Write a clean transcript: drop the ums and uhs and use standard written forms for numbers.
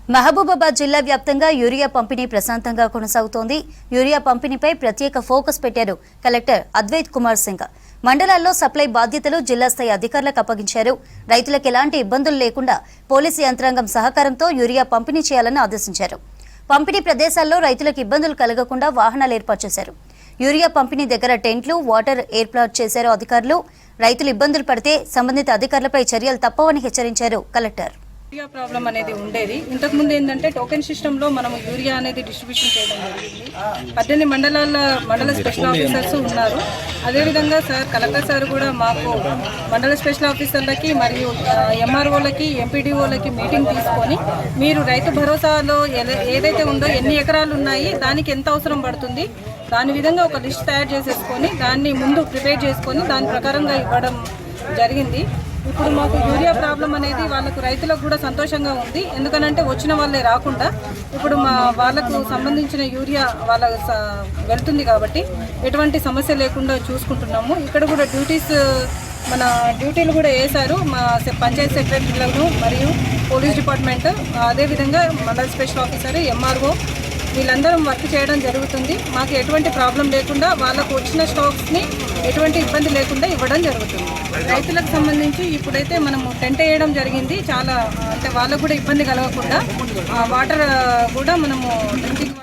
మహబూబాబాద్ జిల్లా వ్యాప్తంగా యూరియా పంపిణీ ప్రశాంతంగా కొనసాగుతోంది. యూరియా పంపిణీపై ప్రత్యేక ఫోకస్ పెట్టారు కలెక్టర్ అద్వైత్ కుమార్ సింగ్. మండలాల్లో సప్లై బాధ్యతలు జిల్లా స్థాయి అధికారులకు అప్పగించారు. రైతులకు ఎలాంటి ఇబ్బందులు లేకుండా పోలీసు యంత్రాంగం సహకారంతో యూరియా పంపిణీ చేయాలని ఆదేశించారు. పంపిణీ ప్రదేశాల్లో రైతులకు ఇబ్బందులు కలగకుండా వాహనాలు ఏర్పాటు చేశారు. యూరియా పంపిణీ దగ్గర టెంట్లు, వాటర్ ఏర్పాటు చేశారు అధికారులు. రైతులు ఇబ్బందులు పడితే సంబంధిత అధికారులపై చర్యలు తప్పవని హెచ్చరించారు కలెక్టర్. యూరియా ప్రాబ్లం అనేది ఉండేది. ఇంతకుముందు ఏంటంటే టోకెన్ సిస్టంలో మనం యూరియా అనేది డిస్ట్రిబ్యూషన్ చేయడం జరిగింది. 18 మండల స్పెషల్ ఆఫీసర్స్ ఉన్నారు. అదేవిధంగా కలెక్టర్ సార్ కూడా మాకు మండల స్పెషల్ ఆఫీసర్లకి మరియు ఎంఆర్ఓలకి, ఎంపీడీఓలకి మీటింగ్ తీసుకొని మీరు రైతు భరోసాలో ఏదైతే ఉందో ఎన్ని ఎకరాలు ఉన్నాయి, దానికి ఎంత అవసరం పడుతుంది, దాని విధంగా ఒక లిస్ట్ తయారు చేసేసుకొని దాన్ని ముందు ప్రిపేర్ చేసుకొని దాని ప్రకారంగా ఇవ్వడం జరిగింది. ఇప్పుడు మాకు యూరియా ప్రాబ్లం అనేది వాళ్ళకు రైతులకు కూడా సంతోషంగా ఉంది. ఎందుకనంటే వచ్చిన వాళ్ళే రాకుండా ఇప్పుడు వాళ్ళకు సంబంధించిన యూరియా వాళ్ళ వెళ్తుంది కాబట్టి ఎటువంటి సమస్య లేకుండా చూసుకుంటున్నాము. ఇక్కడ కూడా డ్యూటీలు కూడా వేశారు మా పంచాయత్ సెక్రటరీలను మరియు పోలీస్ డిపార్ట్మెంట్, అదేవిధంగా మండల స్పెషల్ ఆఫీసర్, ఎంఆర్ఓ వీళ్ళందరం వర్క్ చేయడం జరుగుతుంది. మాకు ఎటువంటి ప్రాబ్లం లేకుండా వాళ్ళకు వచ్చిన స్టాక్స్ని ఎటువంటి ఇబ్బంది లేకుండా ఇవ్వడం జరుగుతుంది. రైతులకు సంబంధించి ఇప్పుడైతే మనము టెంట్ వేయడం జరిగింది. చాలా అంటే వాళ్ళకు కూడా ఇబ్బంది కలగకుండా వాటర్ కూడా మనము డ్రింకింగ్